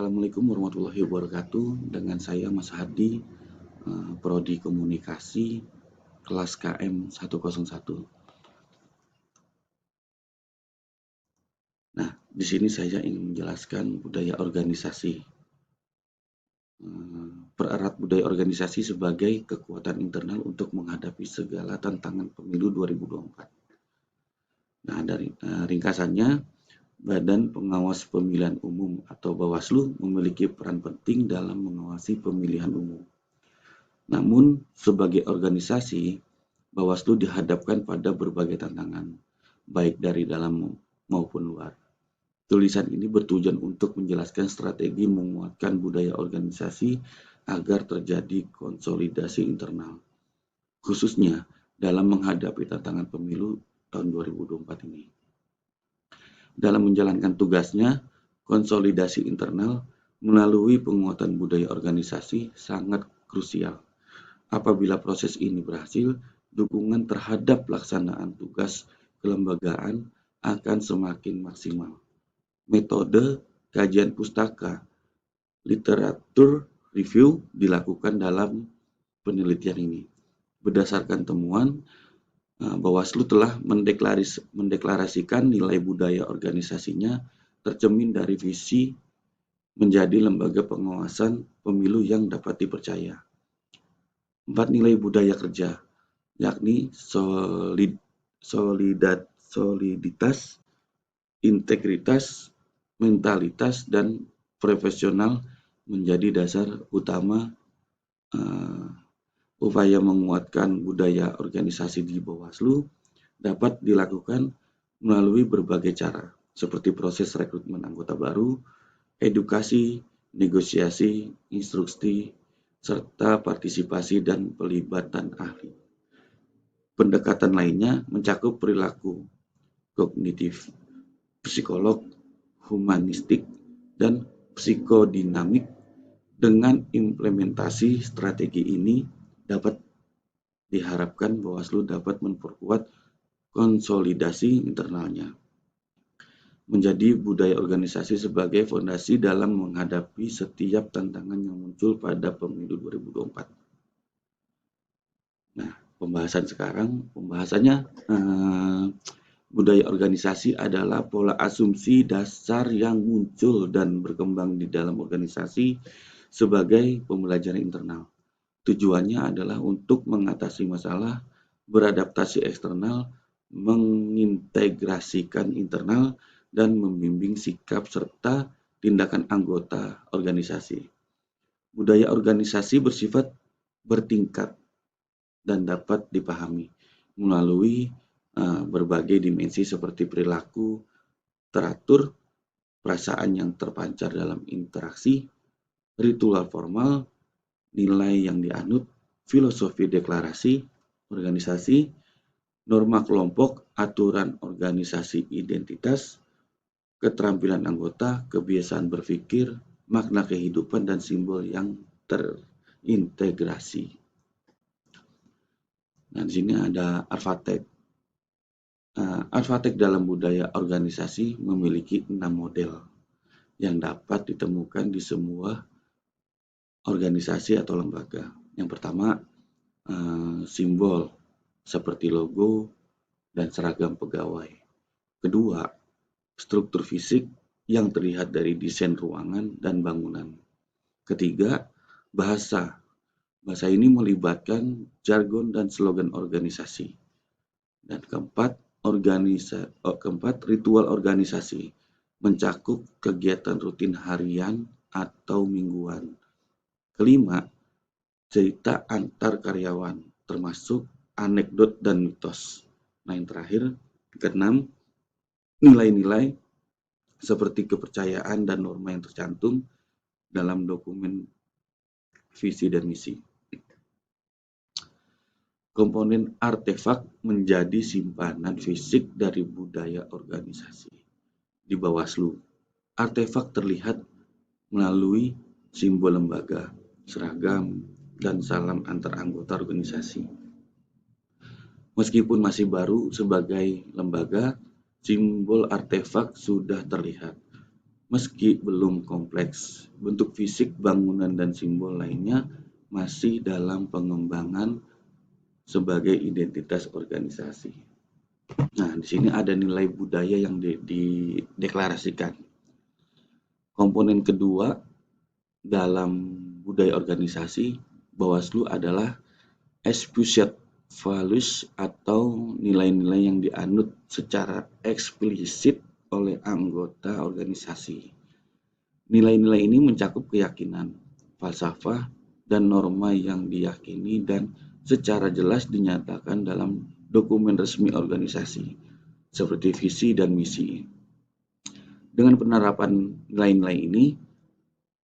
Assalamualaikum warahmatullahi wabarakatuh. Dengan saya Mas Hadi, Prodi Komunikasi, kelas KM 101. Nah, di sini saya ingin menjelaskan budaya organisasi. Pererat budaya organisasi sebagai kekuatan internal untuk menghadapi segala tantangan pemilu 2024. Nah, dari ringkasannya, Badan Pengawas Pemilihan Umum atau Bawaslu memiliki peran penting dalam mengawasi pemilihan umum. Namun, sebagai organisasi, Bawaslu dihadapkan pada berbagai tantangan, baik dari dalam maupun luar. Tulisan ini bertujuan untuk menjelaskan strategi menguatkan budaya organisasi agar terjadi konsolidasi internal, khususnya dalam menghadapi tantangan pemilu tahun 2024 ini. Dalam menjalankan tugasnya, konsolidasi internal melalui penguatan budaya organisasi sangat krusial. Apabila proses ini berhasil, dukungan terhadap pelaksanaan tugas kelembagaan akan semakin maksimal. Metode kajian pustaka literatur review dilakukan dalam penelitian ini. Berdasarkan temuan, Bawaslu telah mendeklarasikan nilai budaya organisasinya tercermin dari visi menjadi lembaga pengawasan pemilu yang dapat dipercaya. 4 nilai budaya kerja, yakni soliditas, integritas, mentalitas, dan profesional menjadi dasar utama upaya menguatkan budaya organisasi di Bawaslu dapat dilakukan melalui berbagai cara, seperti proses rekrutmen anggota baru, edukasi, negosiasi, instruksi, serta partisipasi dan pelibatan ahli. Pendekatan lainnya mencakup perilaku kognitif, psikolog, humanistik, dan psikodinamik. Dengan implementasi strategi ini dapat diharapkan Bawaslu dapat memperkuat konsolidasi internalnya, menjadi budaya organisasi sebagai fondasi dalam menghadapi setiap tantangan yang muncul pada pemilu 2024. Nah, pembahasannya budaya organisasi adalah pola asumsi dasar yang muncul dan berkembang di dalam organisasi sebagai pembelajaran internal. Tujuannya adalah untuk mengatasi masalah, beradaptasi eksternal, mengintegrasikan internal, dan membimbing sikap serta tindakan anggota organisasi. Budaya organisasi bersifat bertingkat dan dapat dipahami melalui berbagai dimensi seperti perilaku teratur, perasaan yang terpancar dalam interaksi, ritual formal, nilai yang dianut, filosofi deklarasi organisasi, norma kelompok, aturan organisasi identitas, keterampilan anggota, kebiasaan berpikir, makna kehidupan, dan simbol yang terintegrasi. Nah, di sini ada Arvatek. Arvatek dalam budaya organisasi memiliki 6 model yang dapat ditemukan di semua organisasi atau lembaga. Yang pertama, simbol seperti logo dan seragam pegawai. Kedua, struktur fisik yang terlihat dari desain ruangan dan bangunan. Ketiga, bahasa. Bahasa ini melibatkan jargon dan slogan organisasi. Dan keempat, ritual organisasi mencakup kegiatan rutin harian atau mingguan. Kelima, cerita antar karyawan, termasuk anekdot dan mitos. Nah, yang terakhir, keenam, nilai-nilai seperti kepercayaan dan norma yang tercantum dalam dokumen visi dan misi. Komponen artefak menjadi simpanan fisik dari budaya organisasi. Di Bawaslu, artefak terlihat melalui simbol lembaga, seragam, dan salam antar anggota organisasi. Meskipun masih baru sebagai lembaga, simbol artefak sudah terlihat. Meski belum kompleks, bentuk fisik, bangunan, dan simbol lainnya masih dalam pengembangan sebagai identitas organisasi. Nah, di sini ada nilai budaya yang dideklarasikan. Komponen kedua dalam budaya organisasi Bawaslu adalah explicit values atau nilai-nilai yang dianut secara eksplisit oleh anggota organisasi. Nilai-nilai ini mencakup keyakinan, falsafah, dan norma yang diyakini dan secara jelas dinyatakan dalam dokumen resmi organisasi, seperti visi dan misi. Dengan penerapan nilai-nilai ini,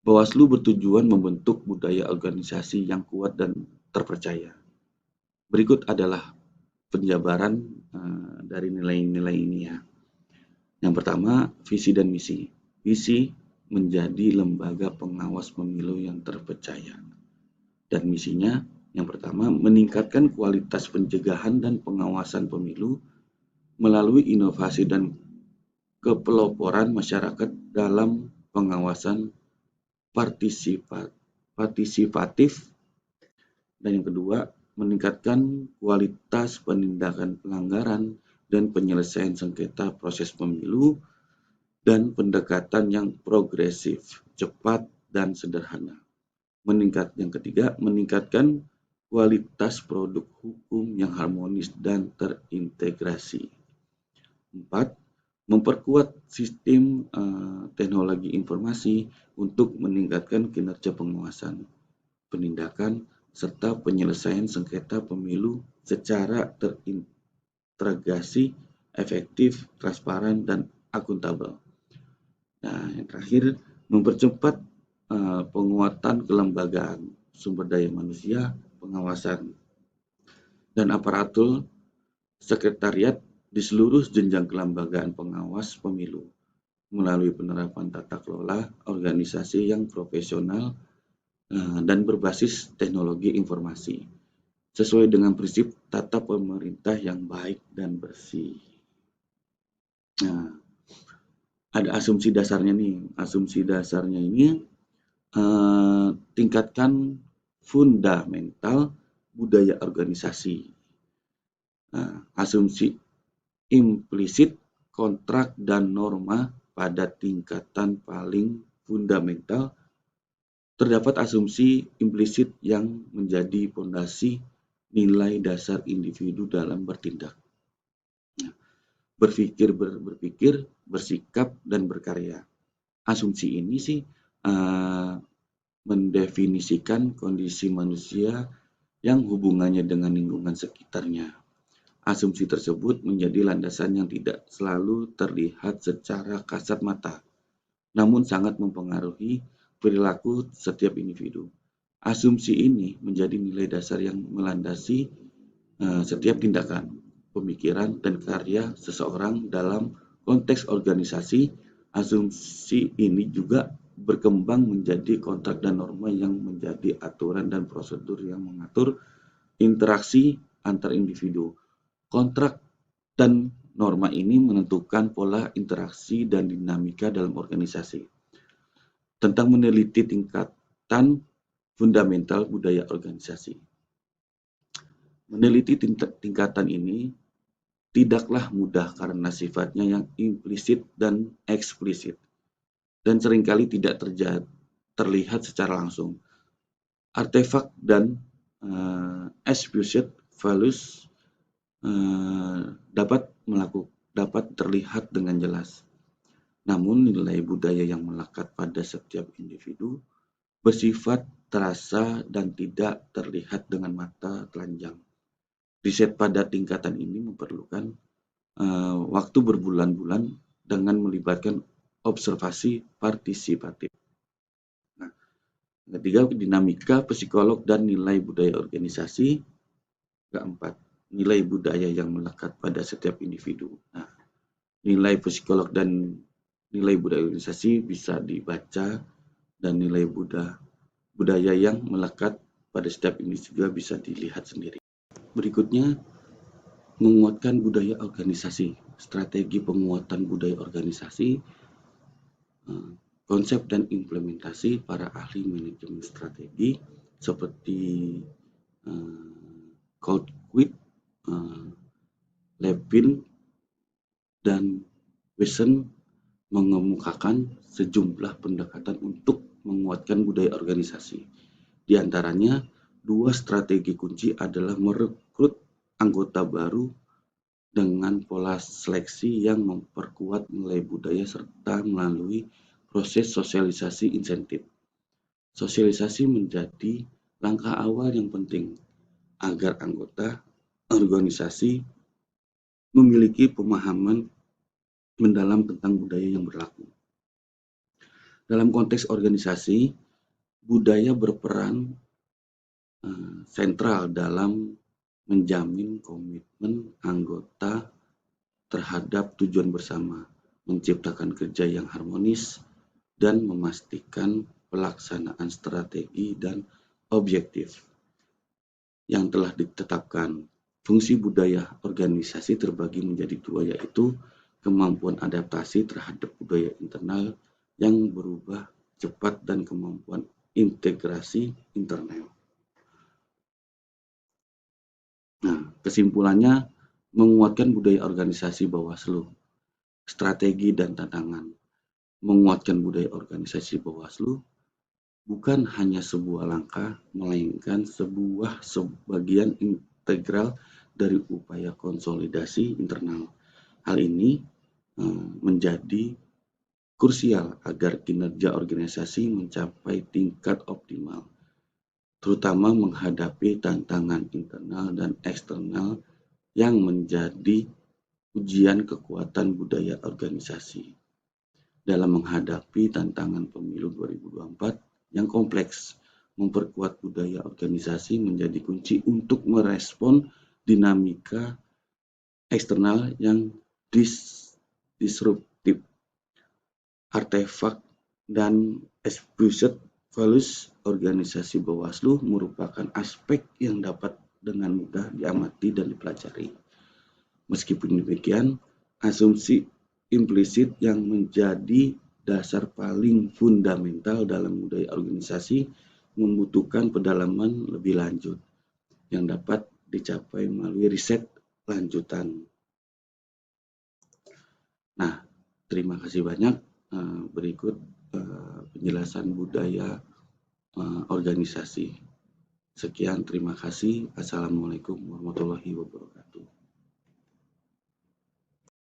Bawaslu bertujuan membentuk budaya organisasi yang kuat dan terpercaya. Berikut adalah penjabaran dari nilai-nilai ini ya. Yang pertama, visi dan misi. Visi menjadi lembaga pengawas pemilu yang terpercaya. Dan misinya yang pertama, meningkatkan kualitas pencegahan dan pengawasan pemilu melalui inovasi dan kepeloporan masyarakat dalam pengawasan partisipatif. Dan yang kedua, meningkatkan kualitas penindakan pelanggaran dan penyelesaian sengketa proses pemilu dan pendekatan yang progresif, cepat, dan sederhana. Yang ketiga, meningkatkan kualitas produk hukum yang harmonis dan terintegrasi. 4. Memperkuat sistem teknologi informasi untuk meningkatkan kinerja pengawasan, penindakan, serta penyelesaian sengketa pemilu secara terintegrasi, efektif, transparan, dan akuntabel. Nah, yang terakhir, mempercepat penguatan kelembagaan, sumber daya manusia, pengawasan, dan aparatur sekretariat di seluruh jenjang kelembagaan pengawas pemilu melalui penerapan tata kelola organisasi yang profesional dan berbasis teknologi informasi sesuai dengan prinsip tata pemerintah yang baik dan bersih. Nah, ada asumsi dasarnya nih. Asumsi dasarnya ini tingkatkan fundamental budaya organisasi. Asumsi implisit, kontrak, dan norma pada tingkatan paling fundamental. Terdapat asumsi implisit yang menjadi fondasi nilai dasar individu dalam bertindak. Berpikir, bersikap, dan berkarya. Asumsi ini sih mendefinisikan kondisi manusia yang hubungannya dengan lingkungan sekitarnya. Asumsi tersebut menjadi landasan yang tidak selalu terlihat secara kasat mata, namun sangat mempengaruhi perilaku setiap individu. Asumsi ini menjadi nilai dasar yang melandasi setiap tindakan, pemikiran, dan karya seseorang dalam konteks organisasi. Asumsi ini juga berkembang menjadi kontrak dan norma yang menjadi aturan dan prosedur yang mengatur interaksi antar individu. Kontrak dan norma ini menentukan pola interaksi dan dinamika dalam organisasi. Tentang meneliti tingkatan fundamental budaya organisasi. Meneliti tingkatan ini tidaklah mudah karena sifatnya yang implisit dan eksplisit, dan seringkali tidak terlihat secara langsung. Artefak dan explicit values dapat terlihat dengan jelas. Namun nilai budaya yang melekat pada setiap individu bersifat terasa dan tidak terlihat dengan mata telanjang. Riset pada tingkatan ini memerlukan waktu berbulan-bulan dengan melibatkan observasi partisipatif. Nah, ketiga, dinamika psikolog dan nilai budaya organisasi. Keempat, nilai budaya yang melekat pada setiap individu. Nah, nilai psikolog dan nilai budaya organisasi bisa dibaca, dan nilai budaya yang melekat pada setiap individu juga bisa dilihat sendiri. Berikutnya, menguatkan budaya organisasi. Strategi penguatan budaya organisasi konsep dan implementasi para ahli manajemen strategi seperti Goldquist, Levin, dan Wesson mengemukakan sejumlah pendekatan untuk menguatkan budaya organisasi. Di antaranya, 2 strategi kunci adalah merekrut anggota baru dengan pola seleksi yang memperkuat nilai budaya serta melalui proses sosialisasi insentif. Sosialisasi menjadi langkah awal yang penting agar anggota organisasi memiliki pemahaman mendalam tentang budaya yang berlaku. Dalam konteks organisasi, budaya berperan sentral dalam menjamin komitmen anggota terhadap tujuan bersama, menciptakan kerja yang harmonis, dan memastikan pelaksanaan strategi dan objektif yang telah ditetapkan. Fungsi budaya organisasi terbagi menjadi 2, yaitu kemampuan adaptasi terhadap budaya internal yang berubah cepat dan kemampuan integrasi internal. Nah, kesimpulannya, menguatkan budaya organisasi Bawaslu, strategi dan tantangan. Menguatkan budaya organisasi Bawaslu bukan hanya sebuah langkah, melainkan sebagian integral dari upaya konsolidasi internal. Hal ini menjadi krusial agar kinerja organisasi mencapai tingkat optimal, terutama menghadapi tantangan internal dan eksternal yang menjadi ujian kekuatan budaya organisasi. Dalam menghadapi tantangan pemilu 2024 yang kompleks, memperkuat budaya organisasi menjadi kunci untuk merespon dinamika eksternal yang disruptif. Artefak dan expressed values organisasi Bawaslu merupakan aspek yang dapat dengan mudah diamati dan dipelajari. Meskipun demikian, asumsi implisit yang menjadi dasar paling fundamental dalam budaya organisasi membutuhkan pendalaman lebih lanjut yang dapat dicapai melalui riset lanjutan. Nah, terima kasih banyak. Berikut penjelasan budaya organisasi. Sekian, terima kasih. Assalamualaikum warahmatullahi wabarakatuh.